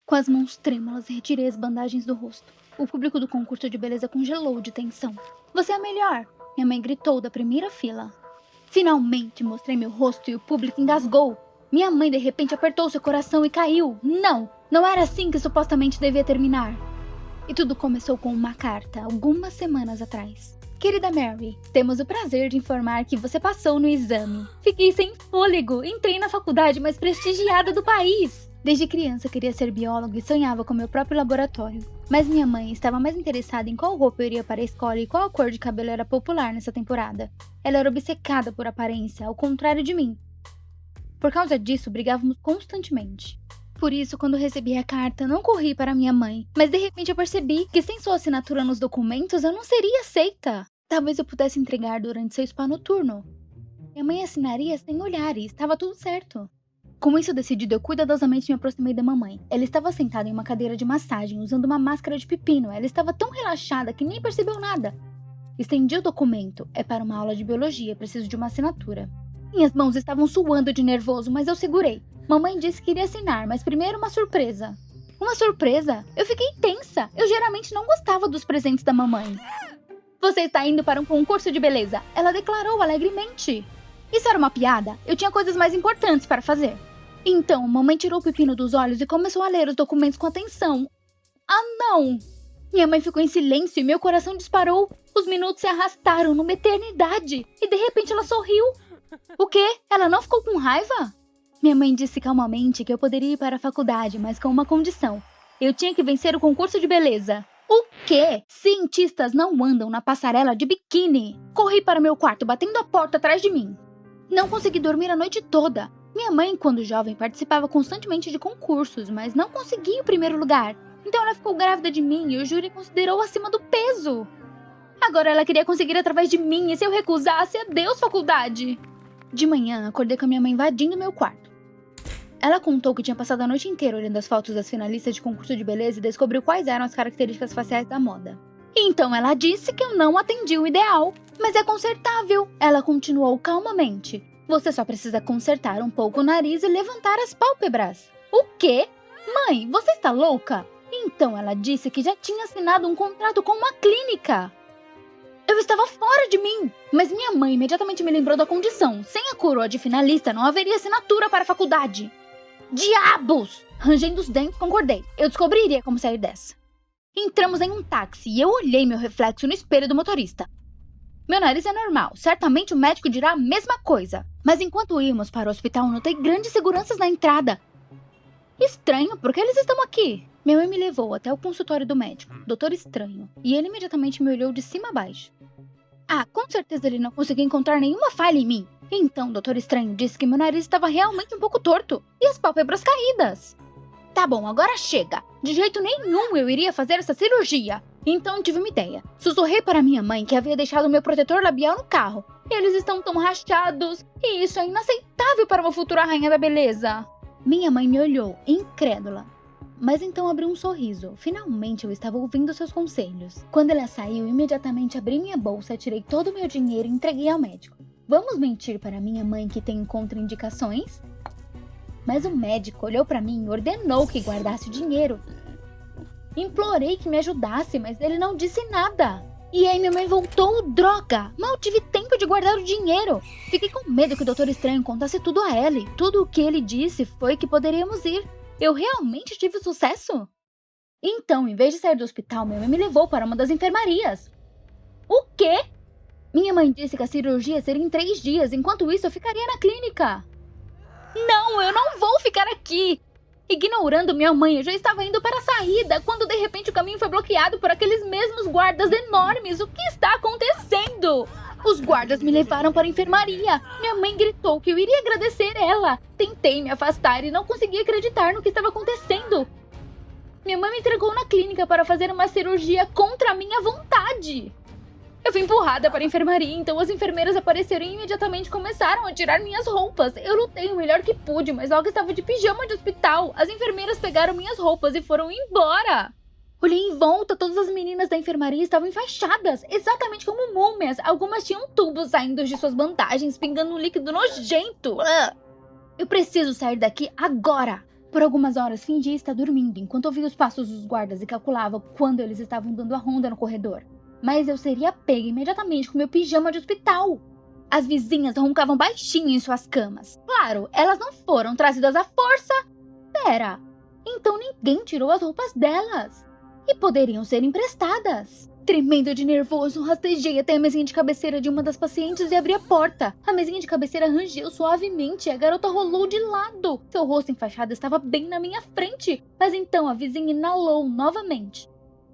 Com as mãos trêmulas, retirei as bandagens do rosto. O público do concurso de beleza congelou de tensão. Você é a melhor! Minha mãe gritou da primeira fila. Finalmente mostrei meu rosto e o público engasgou. Minha mãe de repente apertou seu coração e caiu. Não era assim que supostamente devia terminar. E tudo começou com uma carta, algumas semanas atrás. Querida Mary, temos o prazer de informar que você passou no exame. Fiquei sem fôlego, entrei na faculdade mais prestigiada do país. Desde criança eu queria ser bióloga e sonhava com meu próprio laboratório. Mas minha mãe estava mais interessada em qual roupa eu iria para a escola e qual cor de cabelo era popular nessa temporada. Ela era obcecada por aparência, ao contrário de mim. Por causa disso, brigávamos constantemente. Por isso, quando recebi a carta, não corri para minha mãe, mas de repente eu percebi que sem sua assinatura nos documentos eu não seria aceita. Talvez eu pudesse entregar durante seu spa noturno. Minha mãe assinaria sem olhar e estava tudo certo. Com isso decidido, eu cuidadosamente me aproximei da mamãe. Ela estava sentada em uma cadeira de massagem, usando uma máscara de pepino. Ela estava tão relaxada que nem percebeu nada. Estendi o documento. É para uma aula de biologia, preciso de uma assinatura. Minhas mãos estavam suando de nervoso, mas eu segurei. Mamãe disse que iria assinar, mas primeiro uma surpresa. Uma surpresa? Eu fiquei tensa. Eu geralmente não gostava dos presentes da mamãe. Você está indo para um concurso de beleza, ela declarou alegremente. Isso era uma piada? Eu tinha coisas mais importantes para fazer. Então, mamãe tirou o pepino dos olhos e começou a ler os documentos com atenção. Ah, não! Minha mãe ficou em silêncio e meu coração disparou. Os minutos se arrastaram numa eternidade e de repente ela sorriu. O quê? Ela não ficou com raiva? Minha mãe disse calmamente que eu poderia ir para a faculdade, mas com uma condição. Eu tinha que vencer o concurso de beleza. O quê? Cientistas não andam na passarela de biquíni. Corri para meu quarto, batendo a porta atrás de mim. Não consegui dormir a noite toda. Minha mãe, quando jovem, participava constantemente de concursos, mas não conseguia o primeiro lugar. Então ela ficou grávida de mim e o júri considerou acima do peso. Agora ela queria conseguir através de mim e se eu recusasse, adeus faculdade. De manhã, acordei com a minha mãe invadindo meu quarto. Ela contou que tinha passado a noite inteira olhando as fotos das finalistas de concurso de beleza e descobriu quais eram as características faciais da moda. Então ela disse que eu não atendi o ideal, mas é consertável. Ela continuou calmamente. Você só precisa consertar um pouco o nariz e levantar as pálpebras. O quê? Mãe, você está louca? Então ela disse que já tinha assinado um contrato com uma clínica. Eu estava fora de mim, mas minha mãe imediatamente me lembrou da condição. Sem a coroa de finalista não haveria assinatura para a faculdade. Diabos! Rangendo os dentes, concordei. Eu descobriria como sair dessa. Entramos em um táxi e eu olhei meu reflexo no espelho do motorista. Meu nariz é normal, certamente o médico dirá a mesma coisa. Mas enquanto íamos para o hospital, notei grandes seguranças na entrada. Estranho, por que eles estão aqui? Minha mãe me levou até o consultório do médico, Doutor Estranho, e ele imediatamente me olhou de cima a baixo. Ah, com certeza ele não conseguiu encontrar nenhuma falha em mim. Então, Doutor Estranho disse que meu nariz estava realmente um pouco torto e as pálpebras caídas. Tá bom, agora chega. De jeito nenhum eu iria fazer essa cirurgia. Então tive uma ideia. Sussurrei para minha mãe que havia deixado meu protetor labial no carro. Eles estão tão rachados e isso é inaceitável para uma futura rainha da beleza. Minha mãe me olhou, incrédula. Mas então abriu um sorriso. Finalmente eu estava ouvindo seus conselhos. Quando ela saiu, imediatamente abri minha bolsa, tirei todo o meu dinheiro e entreguei ao médico. Vamos mentir para minha mãe que tem contraindicações? Mas o médico olhou para mim e ordenou que guardasse o dinheiro. Implorei que me ajudasse, mas ele não disse nada. E aí minha mãe voltou, droga! Mal tive tempo de guardar o dinheiro. Fiquei com medo que o Doutor Estranho contasse tudo a ela. E tudo o que ele disse foi que poderíamos ir. Eu realmente tive sucesso? Então, em vez de sair do hospital, minha mãe me levou para uma das enfermarias. O quê? Minha mãe disse que a cirurgia seria em 3 dias, enquanto isso eu ficaria na clínica. Não, eu não vou ficar aqui! Ignorando minha mãe, eu já estava indo para a saída, quando de repente o caminho foi bloqueado por aqueles mesmos guardas enormes. O que está acontecendo? Os guardas me levaram para a enfermaria. Minha mãe gritou que eu iria agradecer ela. Tentei me afastar e não consegui acreditar no que estava acontecendo. Minha mãe me entregou na clínica para fazer uma cirurgia contra a minha vontade. Eu fui empurrada para a enfermaria, então as enfermeiras apareceram e imediatamente começaram a tirar minhas roupas. Eu lutei o melhor que pude, mas logo estava de pijama de hospital. As enfermeiras pegaram minhas roupas e foram embora. Olhei em volta, todas as meninas da enfermaria estavam enfaixadas, exatamente como múmias. Algumas tinham tubos saindo de suas bandagens, pingando um líquido nojento. Eu preciso sair daqui agora. Por algumas horas fingi estar dormindo enquanto ouvia os passos dos guardas e calculava quando eles estavam dando a ronda no corredor. Mas eu seria pega imediatamente com meu pijama de hospital. As vizinhas roncavam baixinho em suas camas. Claro, elas não foram trazidas à força. Pera, então ninguém tirou as roupas delas. E poderiam ser emprestadas. Tremendo de nervoso, rastejei até a mesinha de cabeceira de uma das pacientes e abri a porta. A mesinha de cabeceira rangeu suavemente e a garota rolou de lado. Seu rosto enfaixado estava bem na minha frente, mas então a vizinha inalou novamente.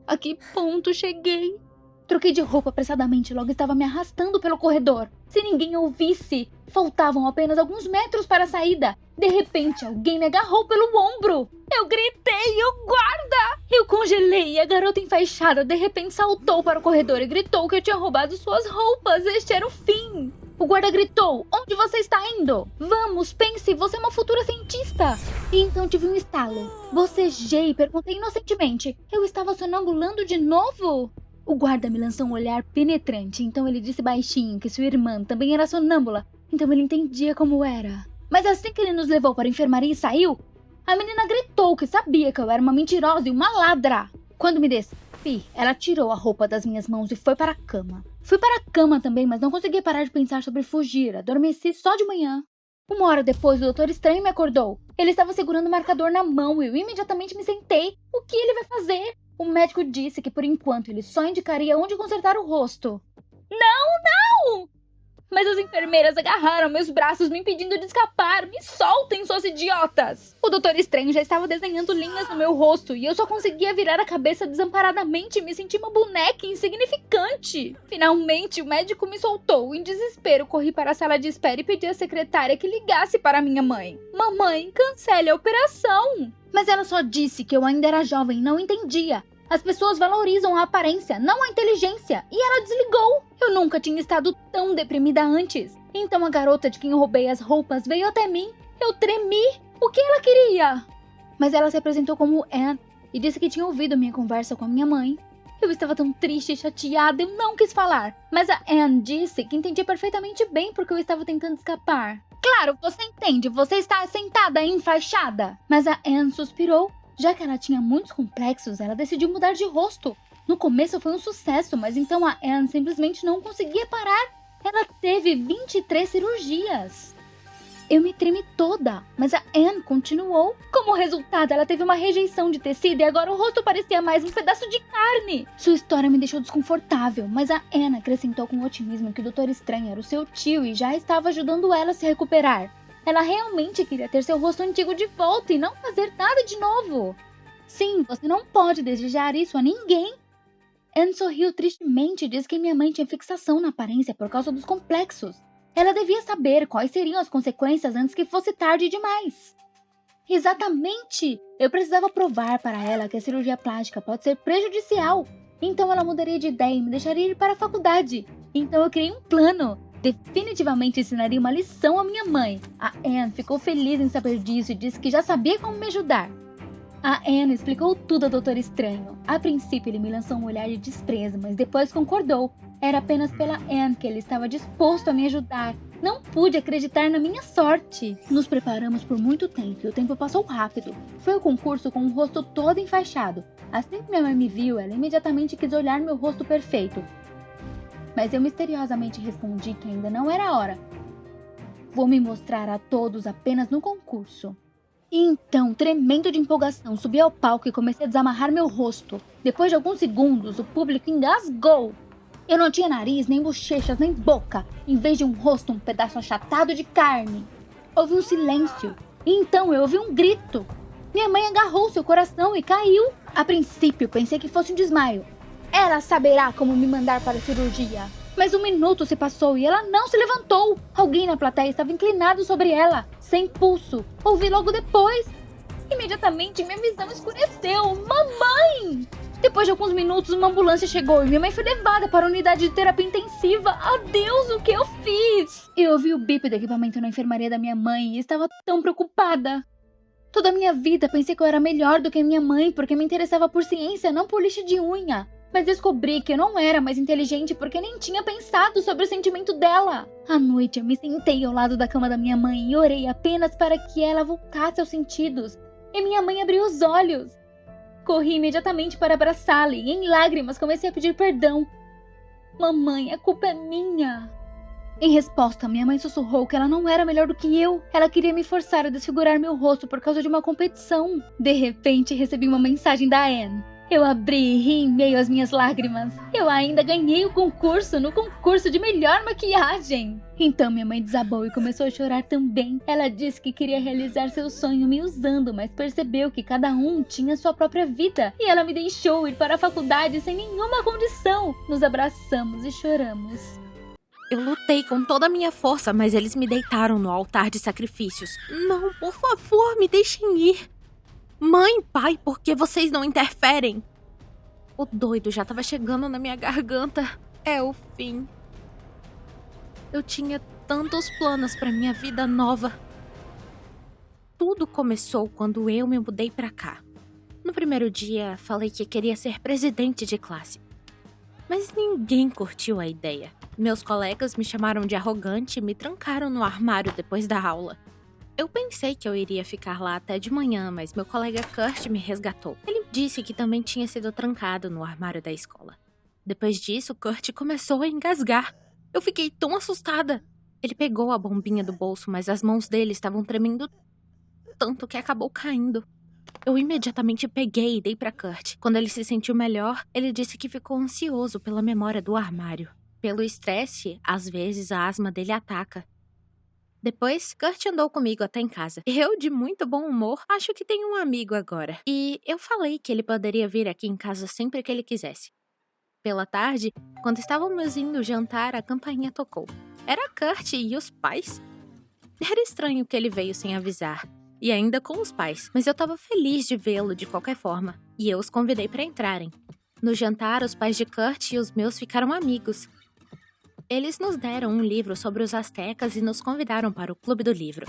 A que ponto cheguei? Troquei de roupa apressadamente e logo estava me arrastando pelo corredor. Se ninguém ouvisse, faltavam apenas alguns metros para a saída. De repente, alguém me agarrou pelo ombro. Eu gritei, o guarda! Eu congelei e a garota enfaixada de repente saltou para o corredor e gritou que eu tinha roubado suas roupas. Este era o fim. O guarda gritou, onde você está indo? Vamos, pense, você é uma futura cientista. E então tive um estalo. Bocejei e perguntei inocentemente, eu estava sonambulando de novo? O guarda me lançou um olhar penetrante, então ele disse baixinho que sua irmã também era sonâmbula, então ele entendia como era. Mas assim que ele nos levou para a enfermaria e saiu, a menina gritou que sabia que eu era uma mentirosa e uma ladra. Quando me despi, ela tirou a roupa das minhas mãos e foi para a cama. Fui para a cama também, mas não conseguia parar de pensar sobre fugir, adormeci só de manhã. Uma hora depois, o Doutor Estranho me acordou. Ele estava segurando o marcador na mão e eu imediatamente me sentei. O que ele vai fazer? O médico disse que por enquanto ele só indicaria onde consertar o rosto. Não! Mas as enfermeiras agarraram meus braços me impedindo de escapar. Me soltem, suas idiotas! O Doutor Estranho já estava desenhando linhas no meu rosto e eu só conseguia virar a cabeça desamparadamente e me senti uma boneca insignificante. Finalmente, o médico me soltou. Em desespero, corri para a sala de espera e pedi à secretária que ligasse para minha mãe. Mamãe, cancele a operação! Mas ela só disse que eu ainda era jovem e não entendia. As pessoas valorizam a aparência, não a inteligência. E ela desligou. Eu nunca tinha estado tão deprimida antes. Então a garota de quem eu roubei as roupas veio até mim. Eu tremi. O que ela queria? Mas ela se apresentou como Anne e disse que tinha ouvido minha conversa com a minha mãe. Eu estava tão triste e chateada, eu não quis falar. Mas a Anne disse que entendia perfeitamente bem porque eu estava tentando escapar. Claro, você entende, você está sentada e enfaixada. Mas a Anne suspirou. Já que ela tinha muitos complexos, ela decidiu mudar de rosto. No começo foi um sucesso, mas então a Anne simplesmente não conseguia parar. Ela teve 23 cirurgias. Eu me tremi toda, mas a Anne continuou. Como resultado, ela teve uma rejeição de tecido e agora o rosto parecia mais um pedaço de carne. Sua história me deixou desconfortável, mas a Anne acrescentou com otimismo que o Doutor Estranho era o seu tio e já estava ajudando ela a se recuperar. Ela realmente queria ter seu rosto antigo de volta e não fazer nada de novo. Sim, você não pode desejar isso a ninguém. Anne sorriu tristemente e disse que minha mãe tinha fixação na aparência por causa dos complexos. Ela devia saber quais seriam as consequências antes que fosse tarde demais. Exatamente! Eu precisava provar para ela que a cirurgia plástica pode ser prejudicial. Então ela mudaria de ideia e me deixaria ir para a faculdade. Então eu criei um plano. Definitivamente ensinaria uma lição à minha mãe. A Anne ficou feliz em saber disso e disse que já sabia como me ajudar. A Anne explicou tudo ao Doutor Estranho. A princípio ele me lançou um olhar de desprezo, mas depois concordou. Era apenas pela Anne que ele estava disposto a me ajudar. Não pude acreditar na minha sorte. Nos preparamos por muito tempo e o tempo passou rápido. Foi ao concurso com o rosto todo enfaixado. Assim que minha mãe me viu, ela imediatamente quis olhar meu rosto perfeito. Mas eu misteriosamente respondi que ainda não era a hora. Vou me mostrar a todos apenas no concurso. E então, tremendo de empolgação, subi ao palco e comecei a desamarrar meu rosto. Depois de alguns segundos, o público engasgou. Eu não tinha nariz, nem bochechas, nem boca. Em vez de um rosto, um pedaço achatado de carne. Houve um silêncio. E então eu ouvi um grito. Minha mãe agarrou seu coração e caiu. A princípio, pensei que fosse um desmaio. Ela saberá como me mandar para a cirurgia. Mas um minuto se passou e ela não se levantou. Alguém na plateia estava inclinado sobre ela, sem pulso. Ouvi logo depois. Imediatamente minha visão escureceu. Mamãe! Depois de alguns minutos, uma ambulância chegou e minha mãe foi levada para a unidade de terapia intensiva. Adeus, o que eu fiz? Eu ouvi o bip do equipamento na enfermaria da minha mãe e estava tão preocupada. Toda a minha vida pensei que eu era melhor do que minha mãe porque me interessava por ciência, não por lixa de unha. Mas descobri que eu não era mais inteligente porque nem tinha pensado sobre o sentimento dela. À noite eu me sentei ao lado da cama da minha mãe e orei apenas para que ela voltasse aos sentidos. e minha mãe abriu os olhos. Corri imediatamente para abraçá-la e, em lágrimas, comecei a pedir perdão. Mamãe, a culpa é minha. Em resposta, minha mãe sussurrou que ela não era melhor do que eu. Ela queria me forçar a desfigurar meu rosto por causa de uma competição. De repente, recebi uma mensagem da Anne. Eu abri e ri em meio às minhas lágrimas. Eu ainda ganhei o concurso no concurso de melhor maquiagem. Então minha mãe desabou e começou a chorar também. Ela disse que queria realizar seu sonho me usando, mas percebeu que cada um tinha sua própria vida. E ela me deixou ir para a faculdade sem nenhuma condição. Nos abraçamos e choramos. Eu lutei com toda a minha força, mas eles me deitaram no altar de sacrifícios. Não, por favor, me deixem ir. Mãe, pai, por que vocês não interferem? O doido já estava chegando na minha garganta. É o fim. Eu tinha tantos planos para minha vida nova. Tudo começou quando eu me mudei para cá. No primeiro dia, falei que queria ser presidente de classe. Mas ninguém curtiu a ideia. Meus colegas me chamaram de arrogante e me trancaram no armário depois da aula. Eu pensei que eu iria ficar lá até de manhã, mas meu colega Kurt me resgatou. Ele disse que também tinha sido trancado no armário da escola. Depois disso, Kurt começou a engasgar. Eu fiquei tão assustada. Ele pegou a bombinha do bolso, mas as mãos dele estavam tremendo tanto que acabou caindo. Eu imediatamente peguei e dei para Kurt. Quando ele se sentiu melhor, ele disse que ficou ansioso pela memória do armário. Pelo estresse, às vezes a asma dele ataca. Depois, Kurt andou comigo até em casa. Eu, de muito bom humor, acho que tenho um amigo agora. E eu falei que ele poderia vir aqui em casa sempre que ele quisesse. Pela tarde, quando estávamos indo jantar, a campainha tocou. Era Kurt e os pais. Era estranho que ele veio sem avisar. E ainda com os pais. Mas eu estava feliz de vê-lo de qualquer forma. E eu os convidei para entrarem. No jantar, os pais de Kurt e os meus ficaram amigos. Eles nos deram um livro sobre os astecas e nos convidaram para o Clube do Livro.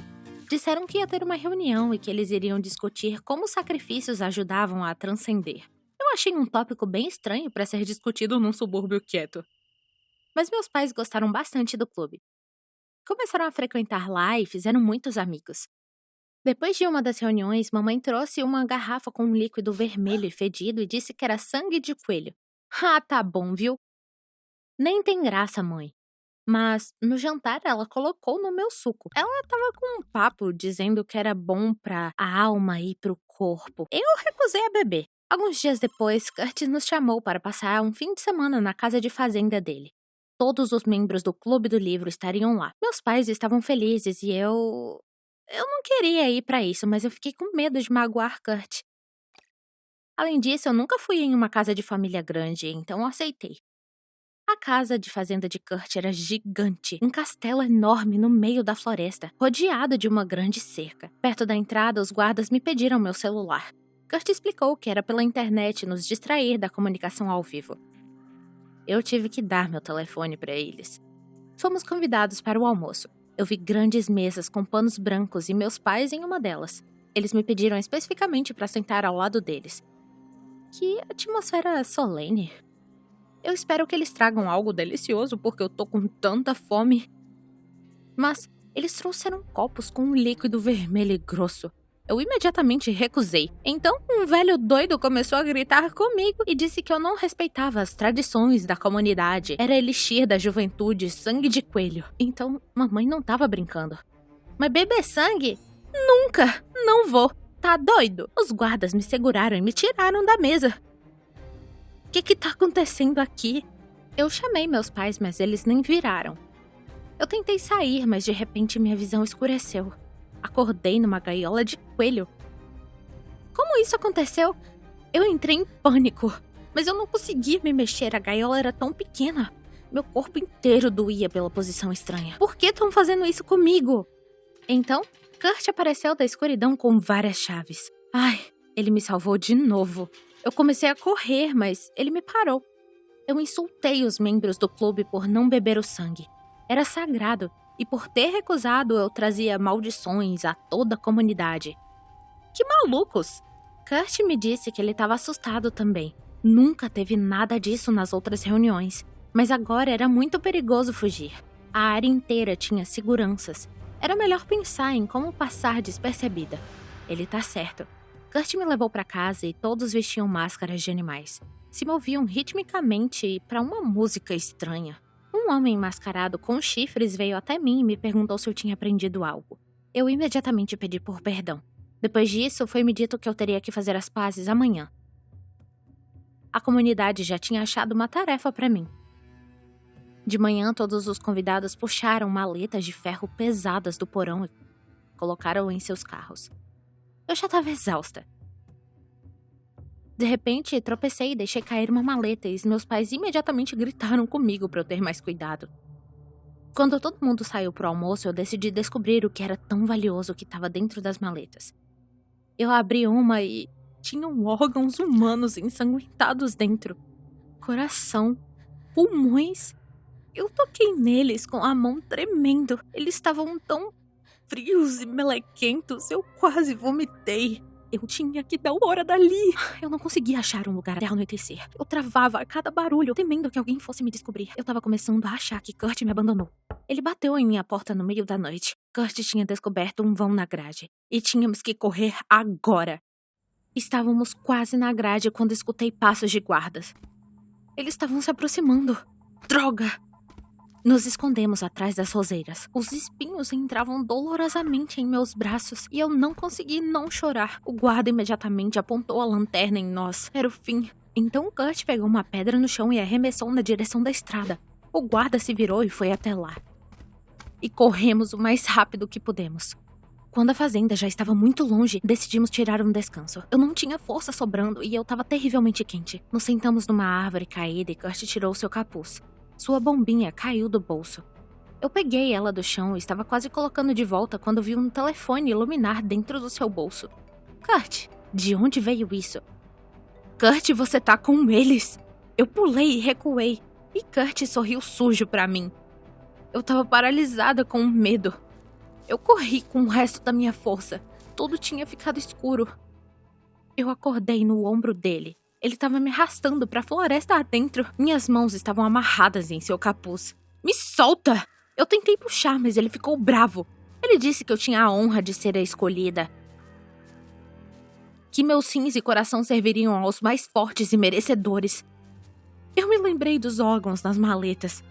Disseram que ia ter uma reunião e que eles iriam discutir como os sacrifícios ajudavam a transcender. Eu achei um tópico bem estranho para ser discutido num subúrbio quieto. Mas meus pais gostaram bastante do clube. Começaram a frequentar lá e fizeram muitos amigos. Depois de uma das reuniões, mamãe trouxe uma garrafa com um líquido vermelho e fedido e disse que era sangue de coelho. Ah, tá bom, viu? Nem tem graça, mãe. Mas, no jantar, ela colocou no meu suco. Ela tava com um papo dizendo que era bom pra alma e pro corpo. Eu recusei a beber. Alguns dias depois, Kurt nos chamou para passar um fim de semana na casa de fazenda dele. Todos os membros do Clube do Livro estariam lá. Meus pais estavam felizes e eu não queria ir pra isso, mas eu fiquei com medo de magoar Kurt. Além disso, eu nunca fui em uma casa de família grande, então aceitei. A casa de fazenda de Kurt era gigante, um castelo enorme no meio da floresta, rodeado de uma grande cerca. Perto da entrada, os guardas me pediram meu celular. Kurt explicou que era pela internet nos distrair da comunicação ao vivo. Eu tive que dar meu telefone para eles. Fomos convidados para o almoço. Eu vi grandes mesas com panos brancos e meus pais em uma delas. Eles me pediram especificamente para sentar ao lado deles. Que atmosfera solene. Eu espero que eles tragam algo delicioso porque eu tô com tanta fome. Mas eles trouxeram copos com um líquido vermelho e grosso. Eu imediatamente recusei. Então, um velho doido começou a gritar comigo e disse que eu não respeitava as tradições da comunidade. Era elixir da juventude, sangue de coelho. Então, mamãe não tava brincando. Mas beber sangue? Nunca! Não vou! Tá doido? Os guardas me seguraram e me tiraram da mesa. O que tá acontecendo aqui? Eu chamei meus pais, mas eles nem viraram. Eu tentei sair, mas de repente minha visão escureceu. Acordei numa gaiola de coelho. Como isso aconteceu? Eu entrei em pânico, mas eu não conseguia me mexer, a gaiola era tão pequena. Meu corpo inteiro doía pela posição estranha. Por que estão fazendo isso comigo? Então, Kurt apareceu da escuridão com várias chaves. Ai, ele me salvou de novo. Eu comecei a correr, mas ele me parou. Eu insultei os membros do clube por não beber o sangue. Era sagrado, e por ter recusado, eu trazia maldições a toda a comunidade. Que malucos! Kurt me disse que ele estava assustado também. Nunca teve nada disso nas outras reuniões, mas agora era muito perigoso fugir. A área inteira tinha seguranças. Era melhor pensar em como passar despercebida. Ele tá certo. Kurt me levou para casa e todos vestiam máscaras de animais. Se moviam ritmicamente para uma música estranha. Um homem mascarado com chifres veio até mim e me perguntou se eu tinha aprendido algo. Eu imediatamente pedi por perdão. Depois disso, foi-me dito que eu teria que fazer as pazes amanhã. A comunidade já tinha achado uma tarefa para mim. De manhã, todos os convidados puxaram maletas de ferro pesadas do porão e colocaram em seus carros. Eu já estava exausta. De repente, tropecei e deixei cair uma maleta e meus pais imediatamente gritaram comigo para eu ter mais cuidado. Quando todo mundo saiu pro almoço, eu decidi descobrir o que era tão valioso que estava dentro das maletas. Eu abri uma e tinham órgãos humanos ensanguentados dentro. Coração, pulmões. Eu toquei neles com a mão tremendo. Eles estavam tão frios e melequentos, eu quase vomitei. Eu tinha que dar hora dali. Eu não conseguia achar um lugar até anoitecer. Eu travava a cada barulho, temendo que alguém fosse me descobrir. Eu tava começando a achar que Kurt me abandonou. Ele bateu em minha porta no meio da noite. Kurt tinha descoberto um vão na grade. E tínhamos que correr agora. Estávamos quase na grade quando escutei passos de guardas. Eles estavam se aproximando. Droga! Nos escondemos atrás das roseiras. Os espinhos entravam dolorosamente em meus braços e eu não consegui não chorar. O guarda imediatamente apontou a lanterna em nós. Era o fim. Então Kurt pegou uma pedra no chão e arremessou na direção da estrada. O guarda se virou e foi até lá. E corremos o mais rápido que pudemos. Quando a fazenda já estava muito longe, decidimos tirar um descanso. Eu não tinha força sobrando e eu estava terrivelmente quente. Nos sentamos numa árvore caída e Kurt tirou seu capuz. Sua bombinha caiu do bolso. Eu peguei ela do chão e estava quase colocando de volta quando vi um telefone iluminar dentro do seu bolso. Kurt, de onde veio isso? Kurt, você tá com eles! Eu pulei e recuei. E Kurt sorriu sujo pra mim. Eu estava paralisada com medo. Eu corri com o resto da minha força. Tudo tinha ficado escuro. Eu acordei no ombro dele. Ele estava me arrastando para a floresta adentro. Minhas mãos estavam amarradas em seu capuz. Me solta! Eu tentei puxar, mas ele ficou bravo. Ele disse que eu tinha a honra de ser a escolhida. Que meus rins e coração serviriam aos mais fortes e merecedores. Eu me lembrei dos órgãos nas maletas.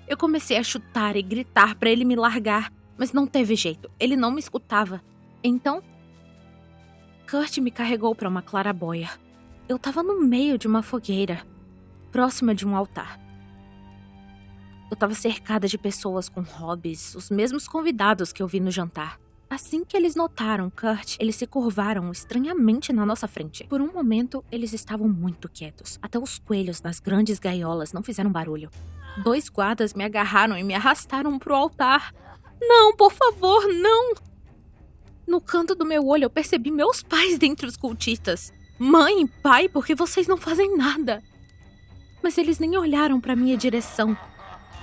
Eu comecei a chutar e gritar para ele me largar, mas não teve jeito. Ele não me escutava. Então, Kurt me carregou para uma claraboia. Eu estava no meio de uma fogueira, próxima de um altar. Eu estava cercada de pessoas com hobbies, os mesmos convidados que eu vi no jantar. Assim que eles notaram Kurt, eles se curvaram estranhamente na nossa frente. Por um momento, eles estavam muito quietos. Até os coelhos nas grandes gaiolas não fizeram barulho. 2 guardas me agarraram e me arrastaram pro altar. Não, por favor, não! No canto do meu olho, eu percebi meus pais dentre os cultistas. Mãe, pai, por que vocês não fazem nada? Mas eles nem olharam para minha direção.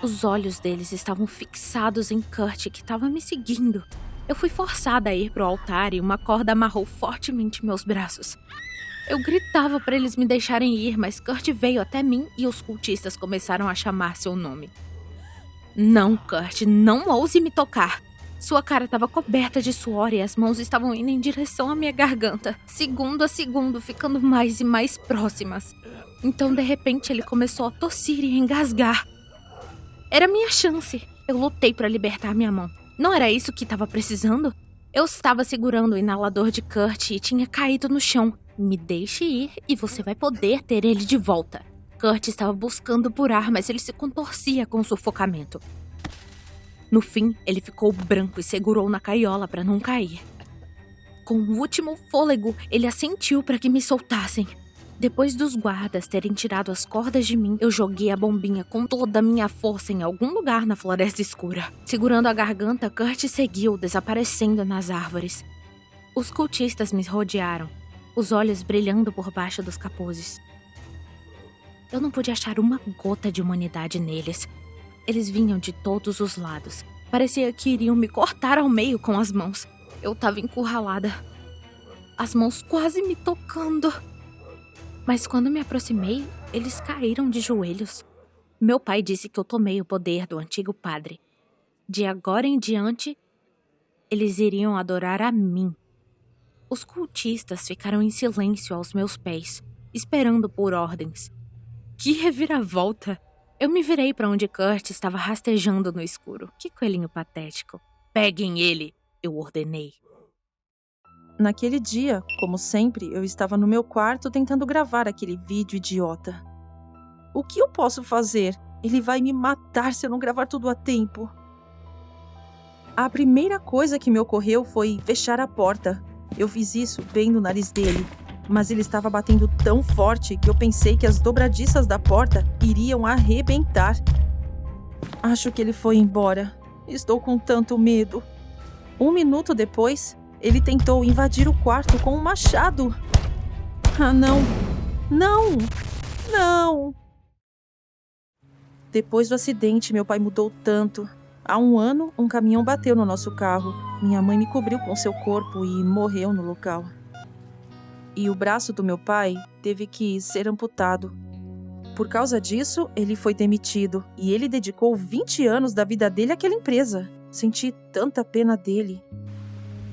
Os olhos deles estavam fixados em Kurt, que estava me seguindo. Eu fui forçada a ir pro altar e uma corda amarrou fortemente meus braços. Eu gritava para eles me deixarem ir, mas Kurt veio até mim e os cultistas começaram a chamar seu nome. Não, Kurt, não ouse me tocar. Sua cara estava coberta de suor e as mãos estavam indo em direção à minha garganta, segundo a segundo, ficando mais e mais próximas. Então, de repente, ele começou a tossir e engasgar. Era minha chance. Eu lutei para libertar minha mão. Não era isso que estava precisando? Eu estava segurando o inalador de Kurt e tinha caído no chão. Me deixe ir e você vai poder ter ele de volta. Kurt estava buscando por ar, mas ele se contorcia com o sufocamento. No fim, ele ficou branco e segurou na caiola para não cair. Com o último fôlego, ele assentiu para que me soltassem. Depois dos guardas terem tirado as cordas de mim, eu joguei a bombinha com toda a minha força em algum lugar na floresta escura. Segurando a garganta, Kurt seguiu, desaparecendo nas árvores. Os cultistas me rodearam, os olhos brilhando por baixo dos capuzes. Eu não pude achar uma gota de humanidade neles. Eles vinham de todos os lados. Parecia que iriam me cortar ao meio com as mãos. Eu estava encurralada. As mãos quase me tocando. Mas quando me aproximei, eles caíram de joelhos. Meu pai disse que eu tomei o poder do antigo padre. De agora em diante, eles iriam adorar a mim. Os cultistas ficaram em silêncio aos meus pés, esperando por ordens. Que reviravolta! Eu me virei para onde Kurt estava rastejando no escuro. Que coelhinho patético. Peguem ele, eu ordenei. Naquele dia, como sempre, eu estava no meu quarto tentando gravar aquele vídeo idiota. O que eu posso fazer? Ele vai me matar se eu não gravar tudo a tempo. A primeira coisa que me ocorreu foi fechar a porta. Eu fiz isso bem no nariz dele, mas ele estava batendo tão forte que eu pensei que as dobradiças da porta iriam arrebentar. Acho que ele foi embora. Estou com tanto medo. 1 minuto depois, ele tentou invadir o quarto com um machado. Ah, não! Não! Não! Depois do acidente, meu pai mudou tanto. Há 1 ano, um caminhão bateu no nosso carro. Minha mãe me cobriu com seu corpo e morreu no local. E o braço do meu pai teve que ser amputado. Por causa disso, ele foi demitido. E ele dedicou 20 anos da vida dele àquela empresa. Senti tanta pena dele.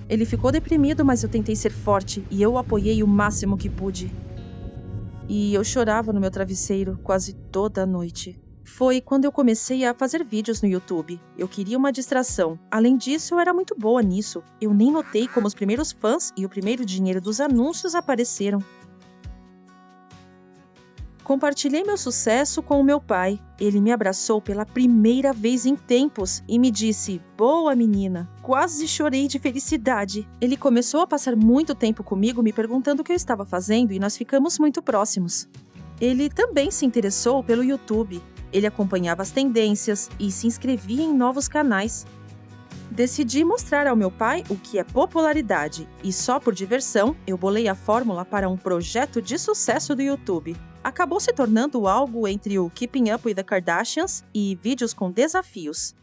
Ele ficou deprimido, mas eu tentei ser forte e eu o apoiei o máximo que pude. E eu chorava no meu travesseiro quase toda a noite. Foi quando eu comecei a fazer vídeos no YouTube. Eu queria uma distração. Além disso, eu era muito boa nisso. Eu nem notei como os primeiros fãs e o primeiro dinheiro dos anúncios apareceram. Compartilhei meu sucesso com o meu pai. Ele me abraçou pela primeira vez em tempos e me disse: "Boa, menina." Quase chorei de felicidade. Ele começou a passar muito tempo comigo me perguntando o que eu estava fazendo e nós ficamos muito próximos. Ele também se interessou pelo YouTube. Ele acompanhava as tendências e se inscrevia em novos canais. Decidi mostrar ao meu pai o que é popularidade e só por diversão eu bolei a fórmula para um projeto de sucesso do YouTube. Acabou se tornando algo entre o Keeping Up with the Kardashians e vídeos com desafios.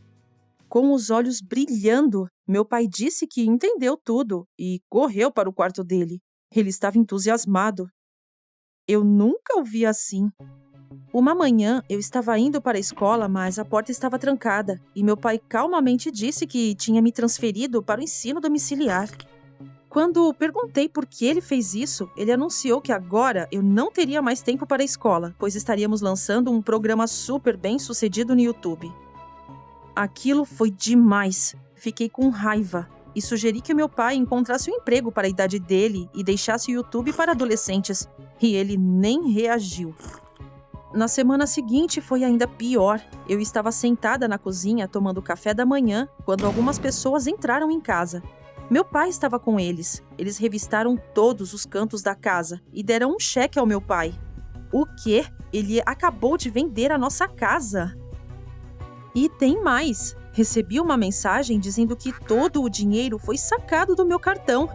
Com os olhos brilhando, meu pai disse que entendeu tudo e correu para o quarto dele. Ele estava entusiasmado. Eu nunca o vi assim. Uma manhã, eu estava indo para a escola, mas a porta estava trancada e meu pai calmamente disse que tinha me transferido para o ensino domiciliar. Quando perguntei por que ele fez isso, ele anunciou que agora eu não teria mais tempo para a escola, pois estaríamos lançando um programa super bem sucedido no YouTube. Aquilo foi demais. Fiquei com raiva e sugeri que meu pai encontrasse um emprego para a idade dele e deixasse o YouTube para adolescentes, e ele nem reagiu. Na semana seguinte foi ainda pior. Eu estava sentada na cozinha tomando café da manhã quando algumas pessoas entraram em casa. Meu pai estava com eles. Eles revistaram todos os cantos da casa e deram um cheque ao meu pai. O quê? Ele acabou de vender a nossa casa. E tem mais. Recebi uma mensagem dizendo que todo o dinheiro foi sacado do meu cartão.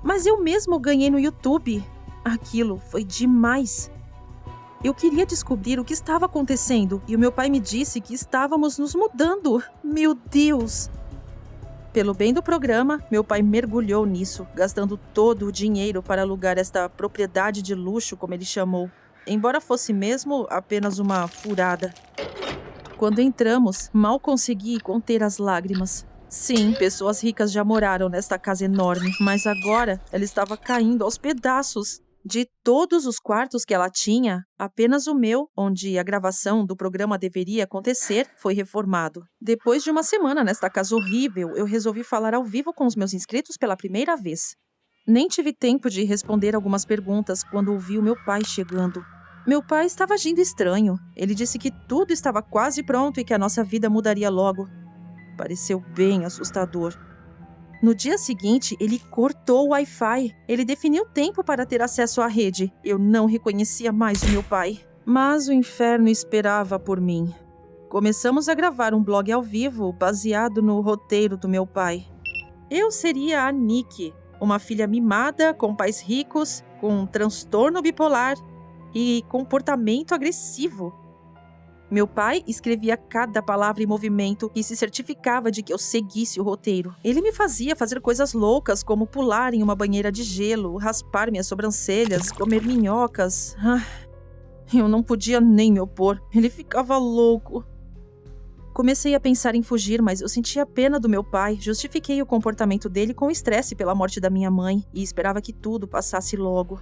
Mas eu mesmo ganhei no YouTube. Aquilo foi demais. Eu queria descobrir o que estava acontecendo e o meu pai me disse que estávamos nos mudando. Meu Deus! Pelo bem do programa, meu pai mergulhou nisso, gastando todo o dinheiro para alugar esta propriedade de luxo, como ele chamou, embora fosse mesmo apenas uma furada. Quando entramos, mal consegui conter as lágrimas. Sim, pessoas ricas já moraram nesta casa enorme, mas agora ela estava caindo aos pedaços. De todos os quartos que ela tinha, apenas o meu, onde a gravação do programa deveria acontecer, foi reformado. Depois de uma semana nesta casa horrível, eu resolvi falar ao vivo com os meus inscritos pela primeira vez. Nem tive tempo de responder algumas perguntas quando ouvi o meu pai chegando. Meu pai estava agindo estranho. Ele disse que tudo estava quase pronto e que a nossa vida mudaria logo. Pareceu bem assustador. No dia seguinte, ele cortou o Wi-Fi. Ele definiu tempo para ter acesso à rede. Eu não reconhecia mais o meu pai. Mas o inferno esperava por mim. Começamos a gravar um blog ao vivo baseado no roteiro do meu pai. Eu seria a Nick, uma filha mimada, com pais ricos, com transtorno bipolar e comportamento agressivo. Meu pai escrevia cada palavra e movimento e se certificava de que eu seguisse o roteiro. Ele me fazia fazer coisas loucas, como pular em uma banheira de gelo, raspar minhas sobrancelhas, comer minhocas. Eu não podia nem me opor. Ele ficava louco. Comecei a pensar em fugir, mas eu sentia pena do meu pai, justifiquei o comportamento dele com o estresse pela morte da minha mãe e esperava que tudo passasse logo.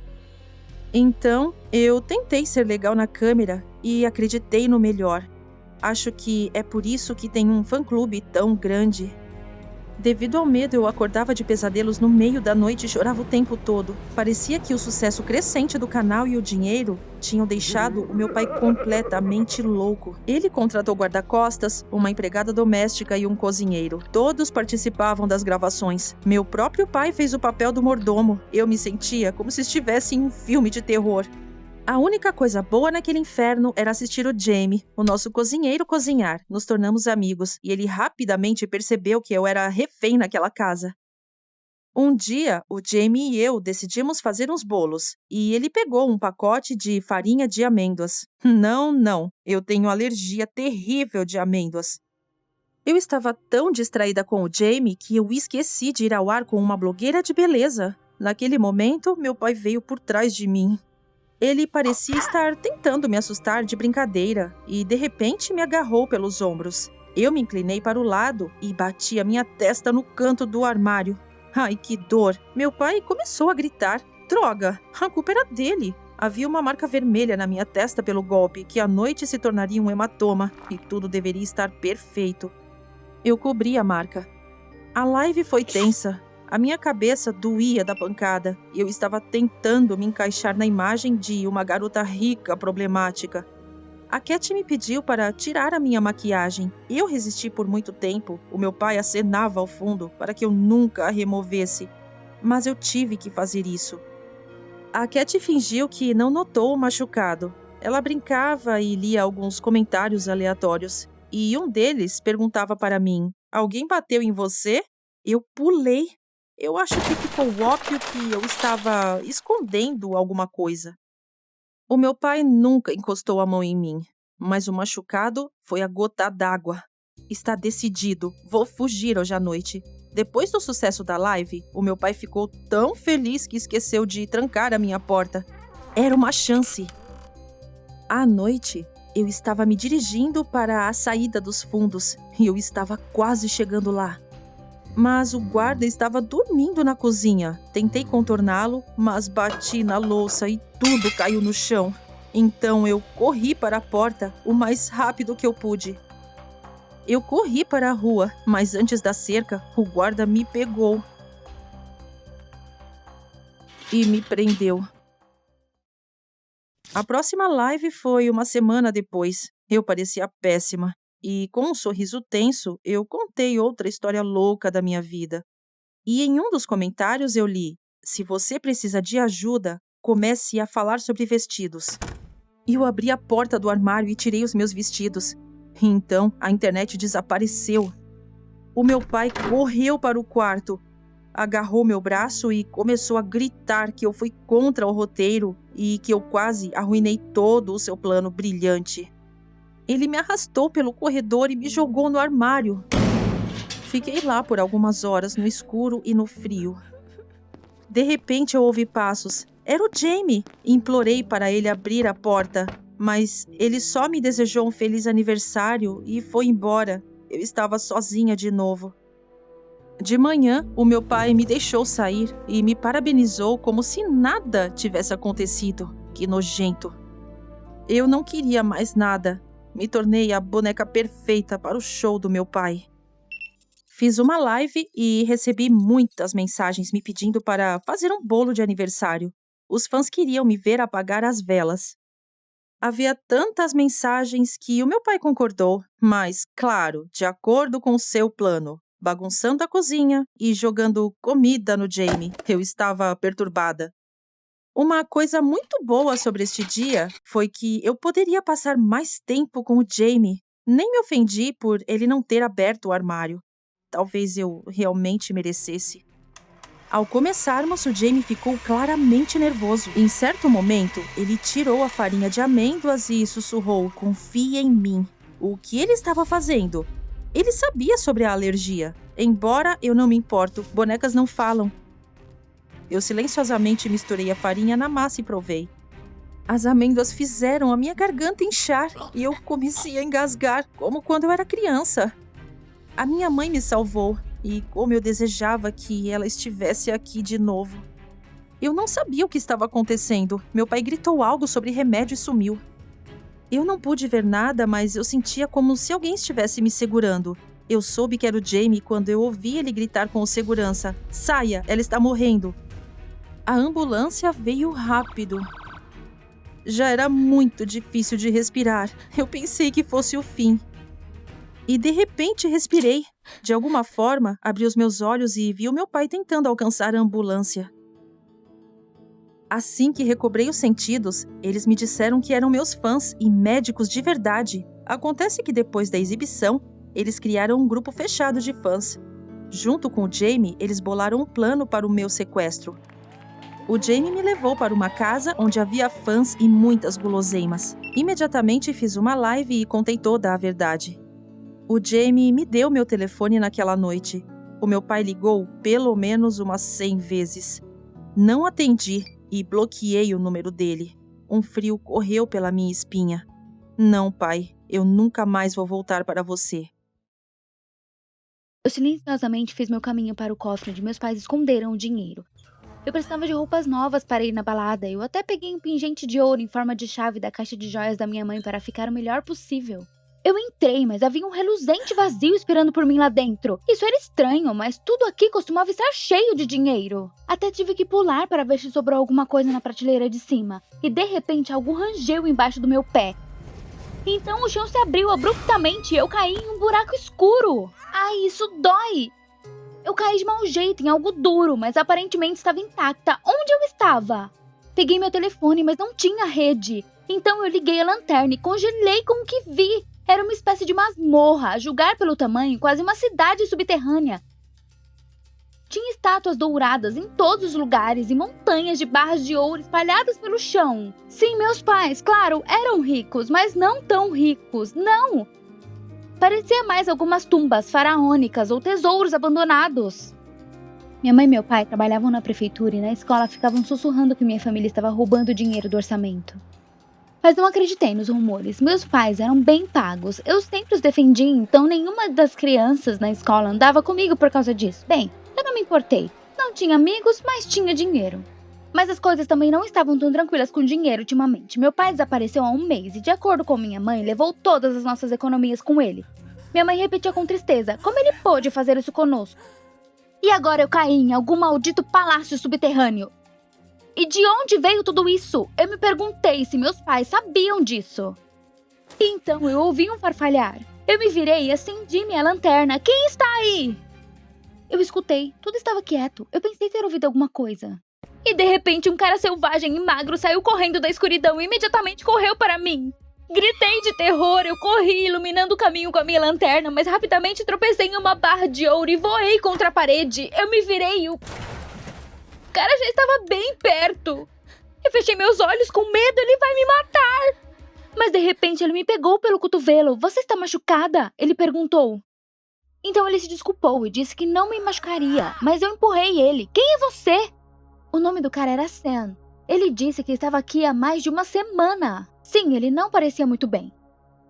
Então, eu tentei ser legal na câmera e acreditei no melhor. Acho que é por isso que tem um fã-clube tão grande. Devido ao medo, eu acordava de pesadelos no meio da noite e chorava o tempo todo. Parecia que o sucesso crescente do canal e o dinheiro tinham deixado o meu pai completamente louco. Ele contratou guarda-costas, uma empregada doméstica e um cozinheiro. Todos participavam das gravações. Meu próprio pai fez o papel do mordomo. Eu me sentia como se estivesse em um filme de terror. A única coisa boa naquele inferno era assistir o Jamie, o nosso cozinheiro, cozinhar. Nos tornamos amigos e ele rapidamente percebeu que eu era refém naquela casa. Um dia, o Jamie e eu decidimos fazer uns bolos e ele pegou um pacote de farinha de amêndoas. Não, eu tenho alergia terrível de amêndoas. Eu estava tão distraída com o Jamie que eu esqueci de ir ao ar com uma blogueira de beleza. Naquele momento, meu pai veio por trás de mim. Ele parecia estar tentando me assustar de brincadeira e, de repente, me agarrou pelos ombros. Eu me inclinei para o lado e bati a minha testa no canto do armário. Ai, que dor! Meu pai começou a gritar. Droga! A culpa era dele! Havia uma marca vermelha na minha testa pelo golpe, que à noite se tornaria um hematoma, e tudo deveria estar perfeito. Eu cobri a marca. A live foi tensa. A minha cabeça doía da pancada e eu estava tentando me encaixar na imagem de uma garota rica problemática. A Cat me pediu para tirar a minha maquiagem. Eu resisti por muito tempo. O meu pai acenava ao fundo para que eu nunca a removesse. Mas eu tive que fazer isso. A Cat fingiu que não notou o machucado. Ela brincava e lia alguns comentários aleatórios. E um deles perguntava para mim: "Alguém bateu em você?" Eu pulei. Eu acho que ficou óbvio que eu estava escondendo alguma coisa. O meu pai nunca encostou a mão em mim, mas o machucado foi a gota d'água. Está decidido, vou fugir hoje à noite. Depois do sucesso da live, o meu pai ficou tão feliz que esqueceu de trancar a minha porta. Era uma chance. À noite, eu estava me dirigindo para a saída dos fundos e eu estava quase chegando lá. Mas o guarda estava dormindo na cozinha. Tentei contorná-lo, mas bati na louça e tudo caiu no chão. Então eu corri para a porta o mais rápido que eu pude. Eu corri para a rua, mas antes da cerca, o guarda me pegou e me prendeu. A próxima live foi uma semana depois. Eu parecia péssima. E, com um sorriso tenso, eu contei outra história louca da minha vida. E em um dos comentários eu li: "Se você precisa de ajuda, comece a falar sobre vestidos." Eu abri a porta do armário e tirei os meus vestidos. E então, a internet desapareceu. O meu pai correu para o quarto, agarrou meu braço e começou a gritar que eu fui contra o roteiro e que eu quase arruinei todo o seu plano brilhante. Ele me arrastou pelo corredor e me jogou no armário. Fiquei lá por algumas horas, no escuro e no frio. De repente eu ouvi passos. Era o Jamie. Implorei para ele abrir a porta, mas ele só me desejou um feliz aniversário e foi embora. Eu estava sozinha de novo. De manhã, o meu pai me deixou sair e me parabenizou como se nada tivesse acontecido. Que nojento. Eu não queria mais nada. Me tornei a boneca perfeita para o show do meu pai. Fiz uma live e recebi muitas mensagens me pedindo para fazer um bolo de aniversário. Os fãs queriam me ver apagar as velas. Havia tantas mensagens que o meu pai concordou, mas, claro, de acordo com o seu plano, bagunçando a cozinha e jogando comida no Jamie. Eu estava perturbada. Uma coisa muito boa sobre este dia foi que eu poderia passar mais tempo com o Jamie. Nem me ofendi por ele não ter aberto o armário. Talvez eu realmente merecesse. Ao começarmos, o Jamie ficou claramente nervoso. Em certo momento, ele tirou a farinha de amêndoas e sussurrou: "Confie em mim." O que ele estava fazendo? Ele sabia sobre a alergia. Embora eu não me importo, bonecas não falam. Eu silenciosamente misturei a farinha na massa e provei. As amêndoas fizeram a minha garganta inchar e eu comecei a engasgar, como quando eu era criança. A minha mãe me salvou e como eu desejava que ela estivesse aqui de novo. Eu não sabia o que estava acontecendo. Meu pai gritou algo sobre remédio e sumiu. Eu não pude ver nada, mas eu sentia como se alguém estivesse me segurando. Eu soube que era o Jamie quando eu ouvi ele gritar com o segurança: "Saia, ela está morrendo." A ambulância veio rápido. Já era muito difícil de respirar. Eu pensei que fosse o fim. E de repente respirei. De alguma forma, abri os meus olhos e vi o meu pai tentando alcançar a ambulância. Assim que recobrei os sentidos, eles me disseram que eram meus fãs e médicos de verdade. Acontece que depois da exibição, eles criaram um grupo fechado de fãs. Junto com o Jamie, eles bolaram um plano para o meu sequestro. O Jamie me levou para uma casa onde havia fãs e muitas guloseimas. Imediatamente fiz uma live e contei toda a verdade. O Jamie me deu meu telefone naquela noite. O meu pai ligou pelo menos umas 100 vezes. Não atendi e bloqueei o número dele. Um frio correu pela minha espinha. Não, pai, eu nunca mais vou voltar para você. Eu silenciosamente fiz meu caminho para o cofre onde meus pais esconderam o dinheiro. Eu precisava de roupas novas para ir na balada. Eu até peguei um pingente de ouro em forma de chave da caixa de joias da minha mãe para ficar o melhor possível. Eu entrei, mas havia um reluzente vazio esperando por mim lá dentro. Isso era estranho, mas tudo aqui costumava estar cheio de dinheiro. Até tive que pular para ver se sobrou alguma coisa na prateleira de cima. E de repente algo rangeu embaixo do meu pé. Então o chão se abriu abruptamente e eu caí em um buraco escuro. Ai, isso dói! Eu caí de mau jeito em algo duro, mas aparentemente estava intacta. Onde eu estava? Peguei meu telefone, mas não tinha rede. Então eu liguei a lanterna e congelei com o que vi. Era uma espécie de masmorra, a julgar pelo tamanho, quase uma cidade subterrânea. Tinha estátuas douradas em todos os lugares e montanhas de barras de ouro espalhadas pelo chão. Sim, meus pais, claro, eram ricos, mas não tão ricos, não! Parecia mais algumas tumbas faraônicas ou tesouros abandonados. Minha mãe e meu pai trabalhavam na prefeitura e na escola ficavam sussurrando que minha família estava roubando dinheiro do orçamento. Mas não acreditei nos rumores. Meus pais eram bem pagos. Eu sempre os defendi, então nenhuma das crianças na escola andava comigo por causa disso. Bem, eu não me importei. Não tinha amigos, mas tinha dinheiro. Mas as coisas também não estavam tão tranquilas com dinheiro ultimamente. Meu pai desapareceu há um mês e, de acordo com minha mãe, levou todas as nossas economias com ele. Minha mãe repetia com tristeza: como ele pôde fazer isso conosco? E agora eu caí em algum maldito palácio subterrâneo. E de onde veio tudo isso? Eu me perguntei se meus pais sabiam disso. E então eu ouvi um farfalhar. Eu me virei e acendi minha lanterna. Quem está aí? Eu escutei. Tudo estava quieto. Eu pensei ter ouvido alguma coisa. E de repente um cara selvagem e magro saiu correndo da escuridão e imediatamente correu para mim. Gritei de terror, eu corri iluminando o caminho com a minha lanterna, mas rapidamente tropecei em uma barra de ouro e voei contra a parede. Eu me virei e o cara já estava bem perto. Eu fechei meus olhos com medo, ele vai me matar. Mas de repente ele me pegou pelo cotovelo. Você está machucada? Ele perguntou. Então ele se desculpou e disse que não me machucaria, mas eu empurrei ele. Quem é você? O nome do cara era Sam. Ele disse que estava aqui há mais de uma semana. Sim, ele não parecia muito bem.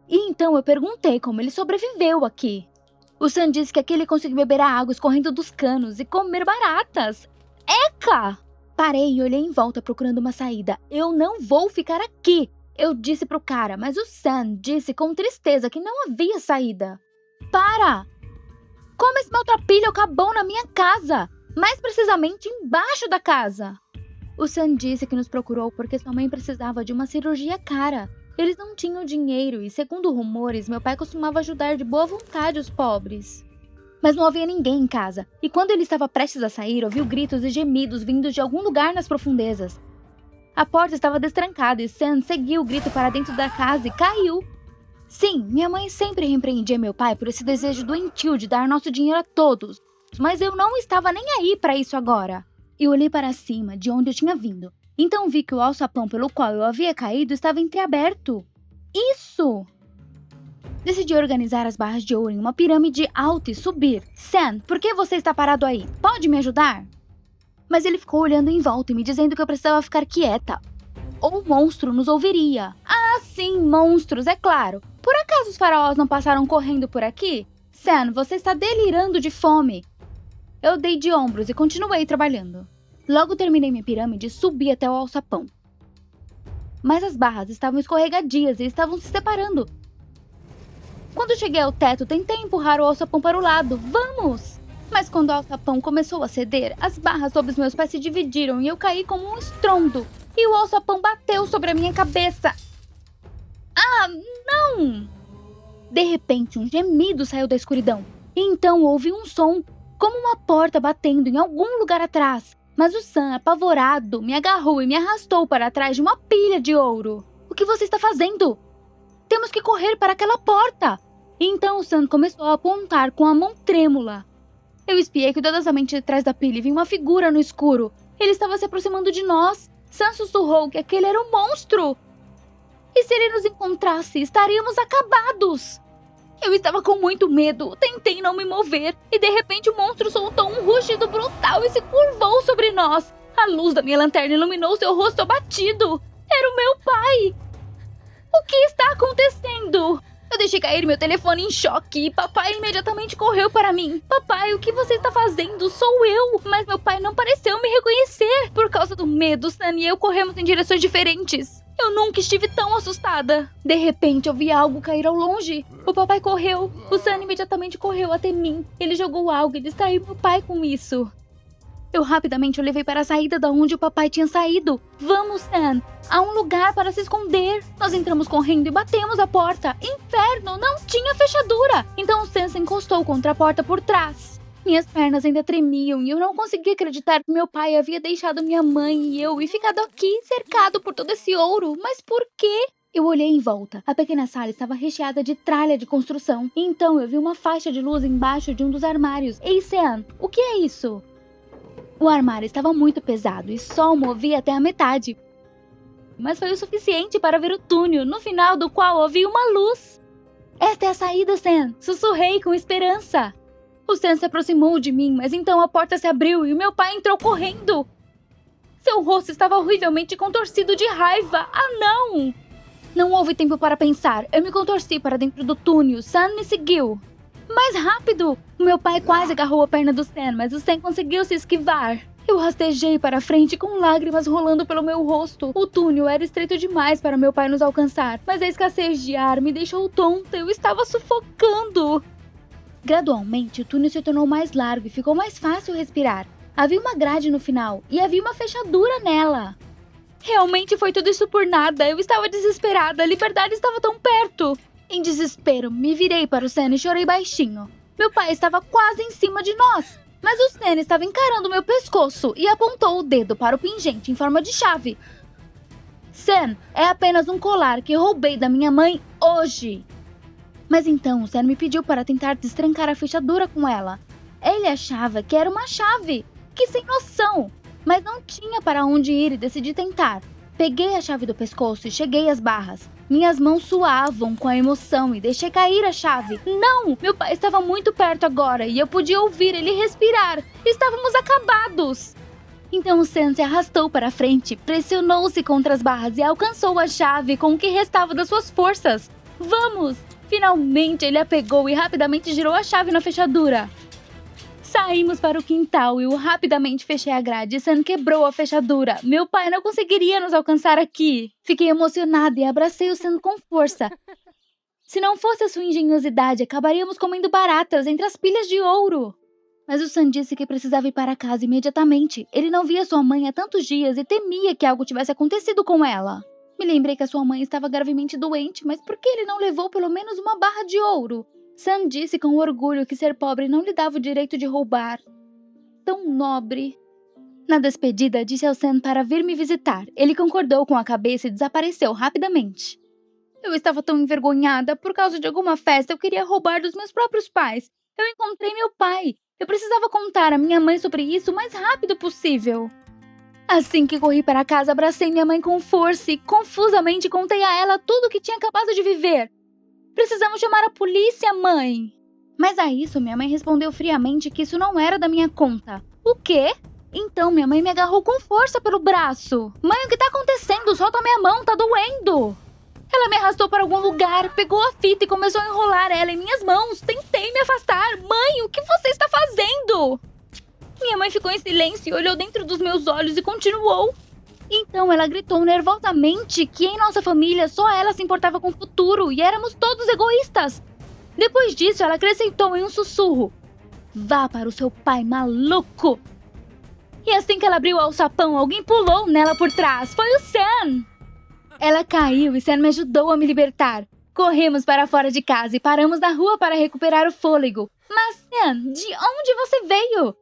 E então eu perguntei como ele sobreviveu aqui. O Sam disse que aqui ele conseguiu beber a água escorrendo dos canos e comer baratas. Eca! Parei e olhei em volta procurando uma saída. Eu não vou ficar aqui, eu disse pro cara, mas o Sam disse com tristeza que não havia saída. Para! Como esse maltrapilho acabou na minha casa? Mais precisamente embaixo da casa. O Sam disse que nos procurou porque sua mãe precisava de uma cirurgia cara. Eles não tinham dinheiro e, segundo rumores, meu pai costumava ajudar de boa vontade os pobres. Mas não havia ninguém em casa, e quando ele estava prestes a sair, ouviu gritos e gemidos vindos de algum lugar nas profundezas. A porta estava destrancada e Sam seguiu o grito para dentro da casa e caiu. Sim, minha mãe sempre repreendia meu pai por esse desejo doentio de dar nosso dinheiro a todos, mas eu não estava nem aí para isso agora. Eu olhei para cima, de onde eu tinha vindo. Então vi que o alçapão pelo qual eu havia caído estava entreaberto. Isso! Decidi organizar as barras de ouro em uma pirâmide alta e subir. Sam, por que você está parado aí? Pode me ajudar? Mas ele ficou olhando em volta e me dizendo que eu precisava ficar quieta. ou o monstro nos ouviria. Ah, sim, monstros, é claro. Por acaso os faraós não passaram correndo por aqui? Sam, você está delirando de fome. Eu dei de ombros e continuei trabalhando. Logo terminei minha pirâmide e subi até o alçapão. Mas as barras estavam escorregadias e estavam se separando. Quando cheguei ao teto, tentei empurrar o alçapão para o lado. Vamos! Mas quando o alçapão começou a ceder, as barras sob os meus pés se dividiram e eu caí como um estrondo. E o alçapão bateu sobre a minha cabeça. Ah, não! De repente, um gemido saiu da escuridão. E então houve um som, como uma porta batendo em algum lugar atrás. Mas o Sam, apavorado, me agarrou e me arrastou para trás de uma pilha de ouro. O que você está fazendo? Temos que correr para aquela porta! E então o Sam começou a apontar com a mão trêmula. Eu espiei cuidadosamente de trás da pilha e vi uma figura no escuro. Ele estava se aproximando de nós. Sam sussurrou que aquele era um monstro. E se ele nos encontrasse, estaríamos acabados. Eu estava com muito medo, tentei não me mover, e de repente o monstro soltou um rugido brutal e se curvou sobre nós. A luz da minha lanterna iluminou seu rosto abatido. Era o meu pai. O que está acontecendo? Eu deixei cair meu telefone em choque e papai imediatamente correu para mim. Papai, o que você está fazendo? Sou eu. Mas meu pai não pareceu me reconhecer. Por causa do medo, Sam e eu corremos em direções diferentes. Eu nunca estive tão assustada. De repente, eu vi algo cair ao longe. O papai correu. O Sam imediatamente correu até mim. Ele jogou algo e distraiu meu pai com isso. Eu rapidamente o levei para a saída da onde o papai tinha saído. Vamos, Sam. Há um lugar para se esconder. Nós entramos correndo e batemos a porta. Inferno, não tinha fechadura. Então o Sam se encostou contra a porta por trás. Minhas pernas ainda tremiam e eu não conseguia acreditar que meu pai havia deixado minha mãe e eu e ficado aqui, cercado por todo esse ouro. Mas por quê? Eu olhei em volta. A pequena sala estava recheada de tralha de construção. E então eu vi uma faixa de luz embaixo de um dos armários. Ei, Sam, o que é isso? O armário estava muito pesado e só o movia até a metade. Mas foi o suficiente para ver o túnel, no final do qual ouvi uma luz. Esta é a saída, Sam. Sussurrei com esperança. O Sam se aproximou de mim, mas então a porta se abriu e o meu pai entrou correndo. Seu rosto estava horrivelmente contorcido de raiva. Ah, não! Não houve tempo para pensar. Eu me contorci para dentro do túnel. Sam me seguiu. Mais rápido! O meu pai quase agarrou a perna do Sam, mas o Sam conseguiu se esquivar. Eu rastejei para frente com lágrimas rolando pelo meu rosto. O túnel era estreito demais para meu pai nos alcançar, mas a escassez de ar me deixou tonta. Eu estava sufocando. Gradualmente, o túnel se tornou mais largo e ficou mais fácil respirar. Havia uma grade no final e havia uma fechadura nela. Realmente foi tudo isso por nada. Eu estava desesperada. A liberdade estava tão perto. Em desespero, me virei para o Sam e chorei baixinho. Meu pai estava quase em cima de nós, mas o Sam estava encarando meu pescoço e apontou o dedo para o pingente em forma de chave. Sam, é apenas um colar que roubei da minha mãe hoje. Mas então o Sam me pediu para tentar destrancar a fechadura com ela. Ele achava que era uma chave. Que sem noção! Mas não tinha para onde ir e decidi tentar. Peguei a chave do pescoço e cheguei às barras. Minhas mãos suavam com a emoção e deixei cair a chave. Não! Meu pai estava muito perto agora e eu podia ouvir ele respirar. Estávamos acabados! Então o Sam se arrastou para frente, pressionou-se contra as barras e alcançou a chave com o que restava das suas forças. Vamos! Finalmente ele a pegou e rapidamente girou a chave na fechadura. Saímos para o quintal e eu rapidamente fechei a grade e Sam quebrou a fechadura. Meu pai não conseguiria nos alcançar aqui. Fiquei emocionada e abracei o Sam com força. Se não fosse a sua engenhosidade, acabaríamos comendo baratas entre as pilhas de ouro. Mas o Sam disse que precisava ir para casa imediatamente. Ele não via sua mãe há tantos dias e temia que algo tivesse acontecido com ela. Me lembrei que a sua mãe estava gravemente doente, mas por que ele não levou pelo menos uma barra de ouro? Sam disse com orgulho que ser pobre não lhe dava o direito de roubar. Tão nobre. Na despedida, disse ao Sam para vir me visitar. Ele concordou com a cabeça e desapareceu rapidamente. Eu estava tão envergonhada. Por causa de alguma festa, eu queria roubar dos meus próprios pais. Eu encontrei meu pai. Eu precisava contar à minha mãe sobre isso o mais rápido possível. Assim que corri para casa, abracei minha mãe com força e confusamente contei a ela tudo o que tinha acabado de viver. Precisamos chamar a polícia, mãe! Mas a isso, minha mãe respondeu friamente que isso não era da minha conta. O quê? Então minha mãe me agarrou com força pelo braço. Mãe, o que tá acontecendo? Solta minha mão, tá doendo. Ela me arrastou para algum lugar, pegou a fita e começou a enrolar ela em minhas mãos. Tentei me afastar. Mãe, o que você está fazendo? Minha mãe ficou em silêncio, olhou dentro dos meus olhos e continuou. Então ela gritou nervosamente que em nossa família só ela se importava com o futuro e éramos todos egoístas. Depois disso, ela acrescentou em um sussurro: vá para o seu pai maluco. E assim que ela abriu o alçapão, alguém pulou nela por trás. Foi o Sam. Ela caiu e Sam me ajudou a me libertar. Corremos para fora de casa e paramos na rua para recuperar o fôlego. Mas Sam, de onde você veio?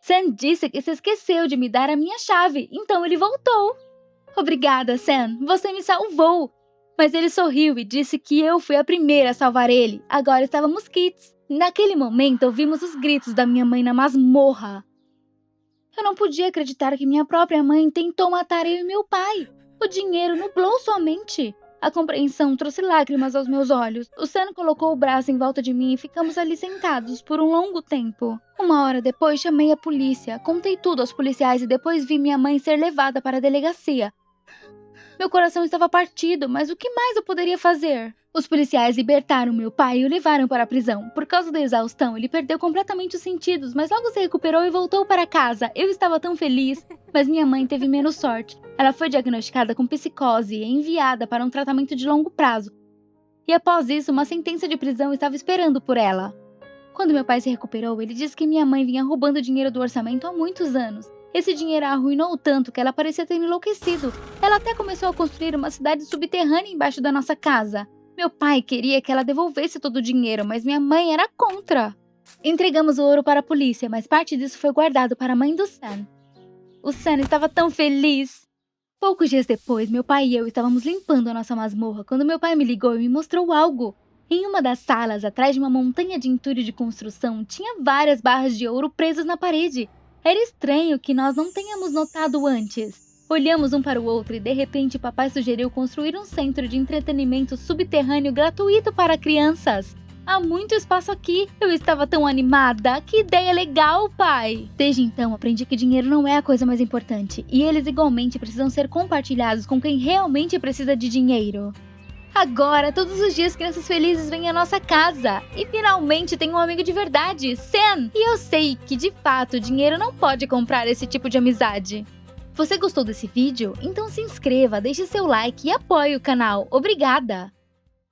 Sam disse que se esqueceu de me dar a minha chave, então ele voltou. Obrigada, Sam, você me salvou. Mas ele sorriu e disse que eu fui a primeira a salvar ele. Agora estávamos quites. Naquele momento, ouvimos os gritos da minha mãe na masmorra. Eu não podia acreditar que minha própria mãe tentou matar eu e meu pai. O dinheiro nublou sua mente. A compreensão trouxe lágrimas aos meus olhos. O Sam colocou o braço em volta de mim e ficamos ali sentados por um longo tempo. 1 hora depois, chamei a polícia. Contei tudo aos policiais e depois vi minha mãe ser levada para a delegacia. Meu coração estava partido, mas o que mais eu poderia fazer? Os policiais libertaram meu pai e o levaram para a prisão. Por causa da exaustão, ele perdeu completamente os sentidos, mas logo se recuperou e voltou para casa. Eu estava tão feliz, mas minha mãe teve menos sorte. Ela foi diagnosticada com psicose e enviada para um tratamento de longo prazo. E após isso, uma sentença de prisão estava esperando por ela. Quando meu pai se recuperou, ele disse que minha mãe vinha roubando dinheiro do orçamento há muitos anos. Esse dinheiro a arruinou tanto que ela parecia ter enlouquecido. Ela até começou a construir uma cidade subterrânea embaixo da nossa casa. Meu pai queria que ela devolvesse todo o dinheiro, mas minha mãe era contra. Entregamos o ouro para a polícia, mas parte disso foi guardado para a mãe do Sam. O Sam estava tão feliz. Poucos dias depois, meu pai e eu estávamos limpando a nossa masmorra quando meu pai me ligou e me mostrou algo. Em uma das salas, atrás de uma montanha de entulho de construção, tinha várias barras de ouro presas na parede. Era estranho que nós não tenhamos notado antes. Olhamos um para o outro e de repente papai sugeriu construir um centro de entretenimento subterrâneo gratuito para crianças. Há muito espaço aqui. Eu estava tão animada. Que ideia legal, pai! Desde então, aprendi que dinheiro não é a coisa mais importante. E eles igualmente precisam ser compartilhados com quem realmente precisa de dinheiro. Agora, todos os dias, crianças felizes vêm à nossa casa. E finalmente tenho um amigo de verdade, Sam. E eu sei que, de fato, dinheiro não pode comprar esse tipo de amizade. Você gostou desse vídeo? Então se inscreva, deixe seu like e apoie o canal. Obrigada!